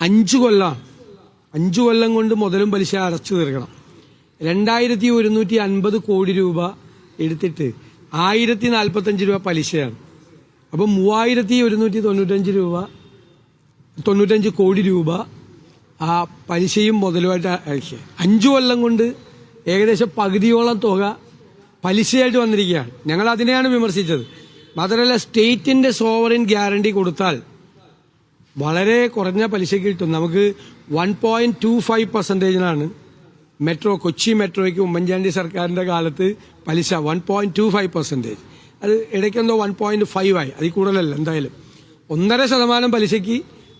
5 കൊല്ലമാണ്. 5 കൊല്ലം കൊണ്ട് മുതലും പലിശ അടച്ചു തീർക്കണം. 2150 കോടി രൂപ എടുത്തിട്ട് 1045 രൂപ പലിശയാണ്. അപ്പം 3195 കോടി രൂപ ആ പലിശയും മുതലുമായിട്ട് അയക്കുക. 5 കൊല്ലം കൊണ്ട് ഏകദേശം പകുതിയോളം തുക പലിശയായിട്ട് വന്നിരിക്കുകയാണ്. ഞങ്ങൾ അതിനെയാണ് വിമർശിച്ചത്. മാത്രമല്ല, സ്റ്റേറ്റിന്റെ സോവറിൻ ഗ്യാരണ്ടി കൊടുത്താൽ വളരെ കുറഞ്ഞ പലിശയ്ക്ക് കിട്ടും. നമുക്ക് 1.25%-നാണ് കൊച്ചി മെട്രോയ്ക്ക് ഉമ്മൻചാണ്ടി സർക്കാരിന്റെ കാലത്ത് പലിശ 1.25%. അത് ഇടയ്ക്കെന്തോ 1.5 ആയി, അതിൽ കൂടുതലല്ല. എന്തായാലും 1.5% പലിശയ്ക്ക്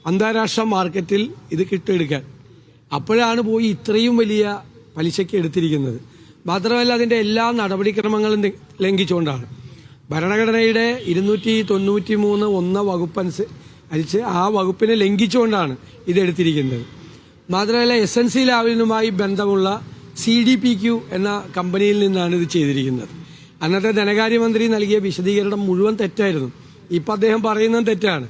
അന്താരാഷ്ട്ര മാർക്കറ്റിൽ ഇത് കിട്ടിയെടുക്കാൻ. അപ്പോഴാണ് പോയി ഇത്രയും വലിയ പലിശയ്ക്ക് എടുത്തിരിക്കുന്നത്. മാത്രമല്ല, അതിന്റെ എല്ലാ നടപടിക്രമങ്ങളും ലംഘിച്ചുകൊണ്ടാണ്. ഭരണഘടനയുടെ 293(1) വകുപ്പ് അനുസരിച്ച് ആ വകുപ്പിനെ ലംഘിച്ചുകൊണ്ടാണ് ഇത് എടുത്തിരിക്കുന്നത്. മാത്രമല്ല, SNC ലാവലിനുമായി ബന്ധമുള്ള CDPQ എന്ന കമ്പനിയിൽ നിന്നാണ് ഇത് ചെയ്തിരിക്കുന്നത്. അന്നത്തെ ധനകാര്യമന്ത്രി നൽകിയ വിശദീകരണം മുഴുവൻ തെറ്റായിരുന്നു. ഇപ്പം അദ്ദേഹം പറയുന്നത് തെറ്റാണ്.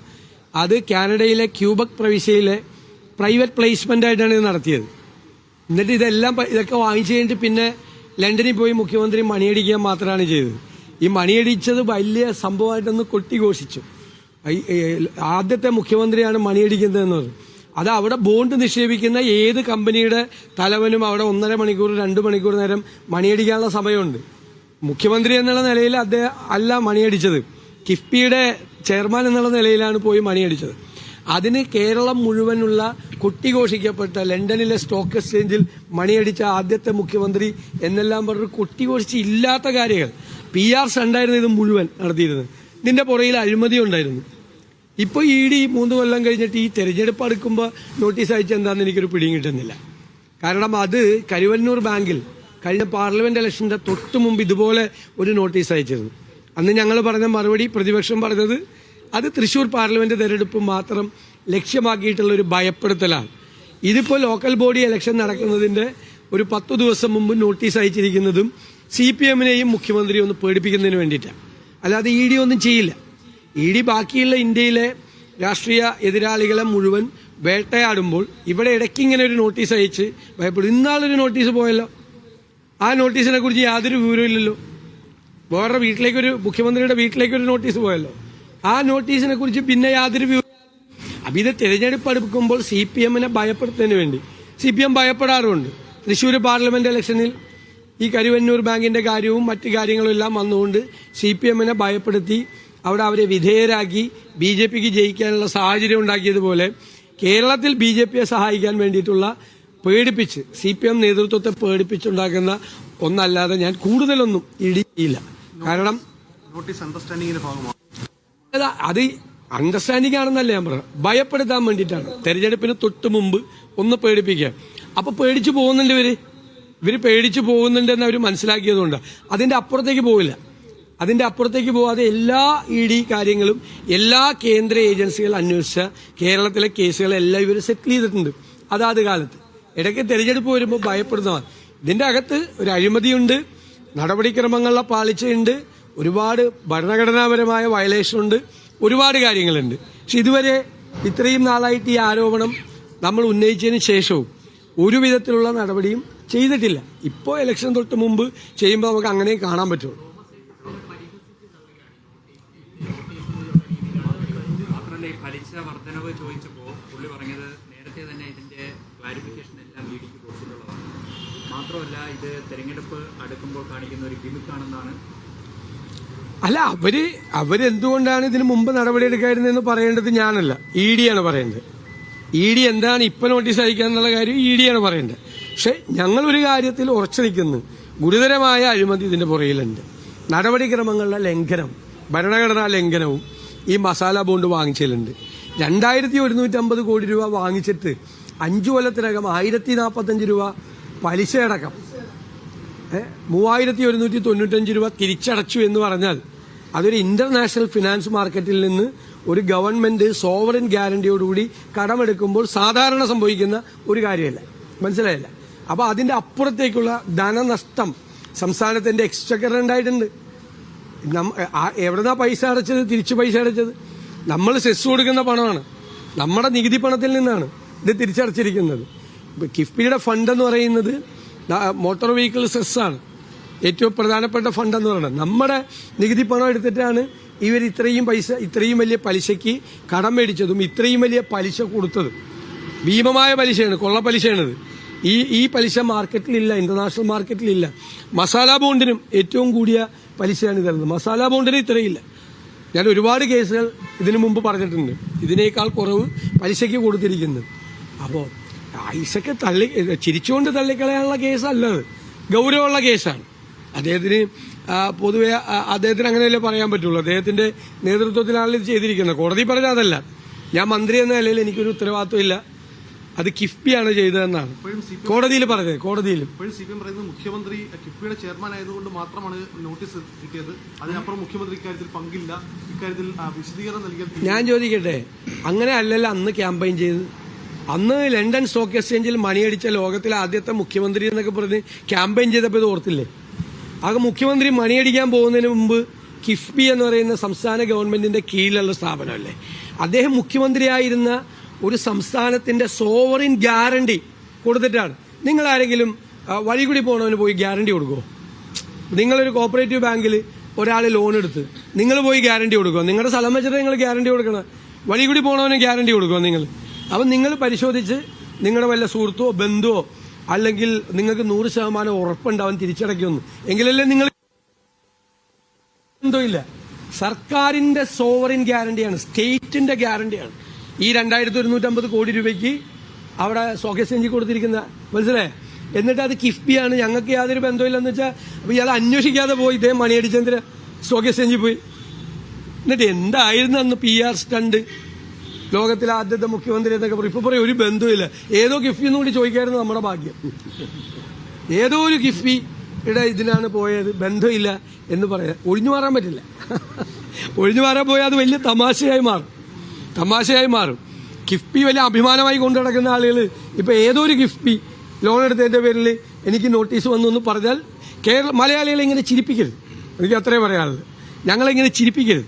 അത് കാനഡയിലെ ക്യൂബക് പ്രവിശ്യയിലെ പ്രൈവറ്റ് പ്ലേസ്മെന്റ് ആയിട്ടാണ് ഇത് നടത്തിയത്. എന്നിട്ട് ഇതൊക്കെ വാങ്ങിച്ചു കഴിഞ്ഞിട്ട് പിന്നെ ലണ്ടനിൽ പോയി മുഖ്യമന്ത്രി മണിയടിക്കാൻ മാത്രമാണ് ചെയ്തത്. ഈ മണിയടിച്ചത് വലിയ സംഭവമായിട്ടൊന്ന് കൊട്ടിഘോഷിച്ചു. ആദ്യത്തെ മുഖ്യമന്ത്രിയാണ് മണിയടിക്കുന്നതെന്ന് പറഞ്ഞു. അത് അവിടെ ബോണ്ട് നിക്ഷേപിക്കുന്ന ഏത് കമ്പനിയുടെ തലവനും അവിടെ 1.5 മണിക്കൂർ 2 മണിക്കൂർ നേരം മണിയടിക്കാനുള്ള സമയമുണ്ട്. മുഖ്യമന്ത്രി എന്നുള്ള നിലയിൽ അദ്ദേഹം അല്ല മണിയടിച്ചത്, കിഫ്ബിയുടെ ചെയർമാൻ എന്നുള്ള നിലയിലാണ് പോയി മണിയടിച്ചത്. അതിന് കേരളം മുഴുവനുള്ള കൊട്ടിഘോഷിക്കപ്പെട്ട ലണ്ടനിലെ സ്റ്റോക്ക് എക്സ്ചേഞ്ചിൽ മണിയടിച്ച ആദ്യത്തെ മുഖ്യമന്ത്രി എന്നെല്ലാം പറഞ്ഞ് കൊട്ടിഘോഷിച്ച് ഇല്ലാത്ത കാര്യങ്ങൾ PR ഉണ്ടായിരുന്നു ഇത് മുഴുവൻ നടത്തിയിരുന്നത്. ഇതിന്റെ പുറയിൽ അഴിമതി ഉണ്ടായിരുന്നു. ഇപ്പോൾ ED 3 കൊല്ലം കഴിഞ്ഞിട്ട് ഈ തെരഞ്ഞെടുപ്പ് അടുക്കുമ്പോൾ നോട്ടീസ് അയച്ച് എന്താണെന്ന് എനിക്കൊരു പിടിയും കിട്ടുന്നില്ല. കാരണം അത് കരുവന്നൂർ ബാങ്കിൽ കഴിഞ്ഞ പാർലമെന്റ് ഇലക്ഷന്റെ തൊട്ട് മുമ്പ് ഇതുപോലെ ഒരു നോട്ടീസ് അയച്ചിരുന്നു. അന്ന് ഞങ്ങൾ പറഞ്ഞ മറുപടി, പ്രതിപക്ഷം പറഞ്ഞത് അത് തൃശൂർ പാർലമെന്റ് തെരഞ്ഞെടുപ്പ് മാത്രം ലക്ഷ്യമാക്കിയിട്ടുള്ള ഒരു ഭയപ്പെടുത്തലാണ്. ഇതിപ്പോൾ ലോക്കൽ ബോഡി ഇലക്ഷൻ നടക്കുന്നതിന്റെ ഒരു 10 ദിവസം മുമ്പ് നോട്ടീസ് അയച്ചിരിക്കുന്നതും CPM-നെയും മുഖ്യമന്ത്രിയും ഒന്ന് പേടിപ്പിക്കുന്നതിന് വേണ്ടിയിട്ടാണ്. അല്ലാതെ ED ഒന്നും ചെയ്യില്ല. ED ബാക്കിയുള്ള ഇന്ത്യയിലെ രാഷ്ട്രീയ എതിരാളികളെ മുഴുവൻ വേട്ടയാടുമ്പോൾ ഇവിടെ ഇടയ്ക്ക് ഇങ്ങനെ ഒരു നോട്ടീസ് അയച്ച് ഭയപ്പെടും. ഇന്നാളൊരു നോട്ടീസ് പോയല്ലോ, ആ നോട്ടീസിനെ കുറിച്ച് യാതൊരു വിവരവും ഇല്ലല്ലോ. വേറെ മുഖ്യമന്ത്രിയുടെ വീട്ടിലേക്കൊരു നോട്ടീസ് പോയല്ലോ, ആ നോട്ടീസിനെ കുറിച്ച് പിന്നെ യാതൊരു വിവരം. അപ്പം ഇത് തെരഞ്ഞെടുപ്പ് അടുക്കുമ്പോൾ CPM-നെ ഭയപ്പെടുത്തുന്നതിന് വേണ്ടി CPM ഭയപ്പെടാറുണ്ട്. തൃശ്ശൂർ പാർലമെന്റ് ഇലക്ഷനിൽ ഈ കരുവന്നൂർ ബാങ്കിന്റെ കാര്യവും മറ്റു കാര്യങ്ങളും എല്ലാം വന്നുകൊണ്ട് CPM-നെ ഭയപ്പെടുത്തി അവിടെ അവരെ വിധേയരാക്കി BJPക്ക് ജയിക്കാനുള്ള സാഹചര്യം ഉണ്ടാക്കിയതുപോലെ കേരളത്തിൽ BJPയെ സഹായിക്കാൻ വേണ്ടിയിട്ടുള്ള പേടിപ്പിച്ച് CPM നേതൃത്വത്തെ പേടിപ്പിച്ചുണ്ടാക്കുന്ന ഒന്നല്ലാതെ ഞാൻ കൂടുതലൊന്നും ചെയ്യില്ല. കാരണം അത് അണ്ടർസ്റ്റാൻഡിംഗ് ആണെന്നല്ല ഞാൻ പറഞ്ഞത്, ഭയപ്പെടുത്താൻ വേണ്ടിയിട്ടാണ്. തെരഞ്ഞെടുപ്പിന് തൊട്ട് മുമ്പ് ഒന്ന് പേടിപ്പിക്കുക. അപ്പൊ പേടിച്ചു പോകുന്നുണ്ട് ഇവര് പേടിച്ചു പോകുന്നുണ്ടെന്ന് അവർ മനസ്സിലാക്കിയതുകൊണ്ട് അതിന്റെ അപ്പുറത്തേക്ക് പോവില്ല. അതിന്റെ അപ്പുറത്തേക്ക് പോവാതെ എല്ലാ ED കാര്യങ്ങളും എല്ലാ കേന്ദ്ര ഏജൻസികൾ അന്വേഷിച്ച കേരളത്തിലെ കേസുകളെല്ലാം ഇവർ സെറ്റിൽ ചെയ്തിട്ടുണ്ട് അതാത് കാലത്ത്. ഇടയ്ക്ക് തെരഞ്ഞെടുപ്പ് വരുമ്പോൾ ഭയപ്പെടുന്നതാണ്. ഇതിന്റെ അകത്ത് ഒരു അഴിമതിയുണ്ട്, നടപടിക്രമങ്ങളിലെ പാളിച്ചയുണ്ട്, ഒരുപാട് ഭരണഘടനാപരമായ വയലേഷൻ ഉണ്ട്, ഒരുപാട് കാര്യങ്ങളുണ്ട്. പക്ഷെ ഇതുവരെ ഇത്രയും നാളായിട്ട് ഈ ആരോപണം നമ്മൾ ഉന്നയിച്ചതിന് ശേഷവും ഒരു വിധത്തിലുള്ള നടപടിയും ചെയ്തിട്ടില്ല. ഇപ്പോൾ ഇലക്ഷൻ തൊട്ട് മുമ്പ് ചെയ്യുമ്പോൾ നമുക്ക് അങ്ങനെ കാണാൻ പറ്റുള്ളൂ. മാത്രമല്ല, ഈ പലിശ വർധനവ് ചോദിച്ചപ്പോൾ പുള്ളി പറഞ്ഞത് നേരത്തെ തന്നെ ഇതിന്റെ ക്ലാരിഫിക്കേഷൻ എല്ലാം EDക്ക് കൊടുത്തിട്ടുള്ളതാണ്. മാത്രമല്ല, ഇത് തെരഞ്ഞെടുപ്പ് അടുക്കുമ്പോൾ കാണിക്കുന്ന ഒരു ഗിമിക്കാണെന്നാണ്. അല്ല, അവരെന്തുകൊണ്ടാണ് ഇതിന് മുമ്പ് നടപടിയെടുക്കായിരുന്നെന്ന് പറയേണ്ടത് ഞാനല്ല, ED ആണ് പറയേണ്ടത്. ED എന്താണ് ഇപ്പൊ നോട്ടീസ് അയക്കാന്നുള്ള കാര്യം ED ആണ് പറയേണ്ടത്. പക്ഷെ ഞങ്ങൾ ഒരു കാര്യത്തിൽ ഉറച്ചു നിൽക്കുന്നു, ഗുരുതരമായ അഴിമതി ഇതിന്റെ പുറയിലുണ്ട്. നടപടിക്രമങ്ങളുടെ ലംഘനം, ഭരണഘടനാ ലംഘനവും ഈ മസാല ബോണ്ട് വാങ്ങിച്ചിട്ടുണ്ട്. 2150 കോടി രൂപ വാങ്ങിച്ചിട്ട് 5 കൊല്ലത്തിനകം 1045 രൂപ പലിശയടക്കം 3195 രൂപ തിരിച്ചടച്ചു എന്ന് പറഞ്ഞാൽ അതൊരു ഇന്റർനാഷണൽ ഫിനാൻസ് മാർക്കറ്റിൽ നിന്ന് ഒരു ഗവൺമെന്റ് സോവറിൻ ഗ്യാരണ്ടിയോടുകൂടി കടമെടുക്കുമ്പോൾ സാധാരണ സംഭവിക്കുന്ന ഒരു കാര്യമല്ല. മനസ്സിലായില്ല? അപ്പൊ അതിന്റെ അപ്പുറത്തേക്കുള്ള ധനനഷ്ടം സംസ്ഥാനത്തിന്റെ എക്സ്ചക്കറിന് ഉണ്ടായിട്ടുണ്ട്. എവിടെന്നാ പൈസ അടച്ചത്? തിരിച്ചു പൈസ അടച്ചത് നമ്മൾ സെസ് കൊടുക്കുന്ന പണമാണ്, നമ്മുടെ നികുതി പണത്തിൽ നിന്നാണ്. ഇത് തിരിച്ചടച്ചിരിക്കുന്നത്. കിഫ്ബിയുടെ ഫണ്ട് എന്ന് പറയുന്നത് മോട്ടോർ വെഹിക്കിൾ സെസ്സാണ് ഏറ്റവും പ്രധാനപ്പെട്ട ഫണ്ട് എന്ന് പറയുന്നത്. നമ്മുടെ നികുതി പണം എടുത്തിട്ടാണ് ഇവർ ഇത്രയും വലിയ പലിശയ്ക്ക് കടം മേടിച്ചതും ഇത്രയും വലിയ പലിശ കൊടുത്തതും. ഭീമമായ പലിശയാണ്, കൊള്ള പലിശയാണിത്. ഈ പലിശ മാർക്കറ്റിലില്ല, ഇന്റർനാഷണൽ മാർക്കറ്റിലില്ല. മസാല ബോണ്ടിനും ഏറ്റവും കൂടിയ പലിശയാണ് തരുന്നത്. മസാല ബോണ്ടിന് ഇത്രയില്ല. ഞാൻ ഒരുപാട് കേസുകൾ ഇതിനു മുമ്പ് പറഞ്ഞിട്ടുണ്ട്, ഇതിനേക്കാൾ കുറവ് പലിശയ്ക്ക് കൊടുത്തിരിക്കുന്നത്. അപ്പോൾ ഐസക്ക് ചിരിച്ചുകൊണ്ട് തള്ളിക്കളയാനുള്ള കേസല്ലത്, ഗൗരവമുള്ള കേസാണ്. അദ്ദേഹത്തിന് പൊതുവെ അദ്ദേഹത്തിന് അങ്ങനെയല്ലേ പറയാൻ പറ്റുള്ളൂ. അദ്ദേഹത്തിന്റെ നേതൃത്വത്തിലാണ് ഇത് ചെയ്തിരിക്കുന്നത്. കോടതി പറഞ്ഞ അതല്ല, ഞാൻ മന്ത്രി എന്ന നിലയിൽ എനിക്കൊരു ഉത്തരവാദിത്വമില്ല, അത് കിഫ്ബിയാണ് ചെയ്തതെന്നാണ് കോടതിയിൽ പറഞ്ഞത്. കോടതിയിലും CPM പറയുന്നത് മുഖ്യമന്ത്രി കിഫ്ബിയുടെ ചെയർമാൻ ആയതുകൊണ്ട് മാത്രമാണ് നോട്ടീസ് കിട്ടിയത്, അതിനപ്പുറം മുഖ്യമന്ത്രി ഇക്കാര്യത്തിൽ പങ്കില്ല, ഇക്കാര്യത്തിൽ വിശദീകരണം നൽകിയാൽ. ഞാൻ ചോദിക്കട്ടെ, അങ്ങനെ അല്ലല്ലോ അന്ന് ക്യാമ്പയിൻ ചെയ്ത്? അന്ന് ലണ്ടൻ സ്റ്റോക്ക് എക്സ്ചേഞ്ചിൽ മണിയടിച്ച ലോകത്തിലെ ആദ്യത്തെ മുഖ്യമന്ത്രി എന്നൊക്കെ പറഞ്ഞ് ക്യാമ്പയിൻ ചെയ്തപ്പോൾ ഇത് ഓർത്തില്ലേ? ആ മുഖ്യമന്ത്രി മണിയടിക്കാൻ പോകുന്നതിന് മുമ്പ് കിഫ്ബി എന്ന് പറയുന്ന സംസ്ഥാന ഗവൺമെന്റിന്റെ കീഴിലുള്ള സ്ഥാപനമല്ലേ, അദ്ദേഹം മുഖ്യമന്ത്രിയായിരുന്ന ഒരു സംസ്ഥാനത്തിന്റെ സോവറിൻ ഗ്യാരണ്ടി കൊടുത്തിട്ടാണ്. നിങ്ങൾ ആരെങ്കിലും വഴി കൂടി പോകണവന് പോയി ഗ്യാരണ്ടി കൊടുക്കുമോ? നിങ്ങളൊരു കോപ്പറേറ്റീവ് ബാങ്കിൽ ഒരാൾ ലോൺ എടുത്ത് നിങ്ങൾ പോയി ഗ്യാരണ്ടി കൊടുക്കുമോ? നിങ്ങളുടെ സ്ഥലം വെച്ചിട്ട് നിങ്ങൾ ഗ്യാരണ്ടി കൊടുക്കണം. വഴി കൂടി പോകണവന് ഗ്യാരണ്ടി കൊടുക്കുമോ നിങ്ങൾ? അപ്പം നിങ്ങൾ പരിശോധിച്ച് നിങ്ങളുടെ വല്ല സുഹൃത്തോ ബന്ധുവോ അല്ലെങ്കിൽ നിങ്ങൾക്ക് 100% ഉറപ്പുണ്ടാവും തിരിച്ചടയ്ക്കുമെന്ന്, എങ്കിലല്ലേ നിങ്ങൾ. എന്തോയില്ല, സർക്കാരിന്റെ സോവറിൻ ഗ്യാരണ്ടിയാണ്, സ്റ്റേറ്റിന്റെ ഗ്യാരണ്ടിയാണ് ഈ 2150 കോടി രൂപയ്ക്ക് അവിടെ സ്റ്റോക്ക് എക്സ്ചേഞ്ചിൽ കൊടുത്തിരിക്കുന്ന, മനസ്സിലായേ? എന്നിട്ട് അത് കിഫ്ബിയാണ്, ഞങ്ങൾക്ക് യാതൊരു ബന്ധമില്ലെന്ന് വെച്ചാൽ അപ്പോൾ ഇയാൾ അന്വേഷിക്കാതെ പോയി ഇദ്ദേഹം മണിയടിച്ചെന്തിന് സ്റ്റോക്ക് എക്സ്ചേഞ്ചിൽ പോയി. എന്നിട്ട് എന്തായിരുന്നു അന്ന് PR സ്റ്റണ്ട്, ലോകത്തിലെ ആദ്യത്തെ മുഖ്യമന്ത്രി എന്നൊക്കെ പറയും. ഇപ്പൊ പറയും ഒരു ബന്ധമില്ല, ഏതോ കിഫ്ബി എന്ന് കൂടി ചോദിക്കായിരുന്നു നമ്മുടെ ഭാഗ്യം. ഏതോ ഒരു കിഫ്ബിയുടെ ഇതിനാണ് പോയത്, ബന്ധമില്ല എന്ന് പറയാം. ഒഴിഞ്ഞു മാറാൻ പറ്റില്ല. ഒഴിഞ്ഞു മാറാൻ പോയാൽ അത് വലിയ തമാശയായി മാറും. കിഫ്ബി വലിയ അഭിമാനമായി കൊണ്ടു നടക്കുന്ന ആളുകൾ ഇപ്പൊ ഏതോ ഒരു കിഫ്ബി ലോൺ എടുത്തതിന്റെ പേരിൽ എനിക്ക് നോട്ടീസ് വന്നു എന്ന് പറഞ്ഞാൽ മലയാളികളെ ഇങ്ങനെ ചിരിപ്പിക്കരുത്. എനിക്ക് അത്രേ പറയാനുള്ളത്. ഞങ്ങളിങ്ങനെ ചിരിപ്പിക്കരുത്.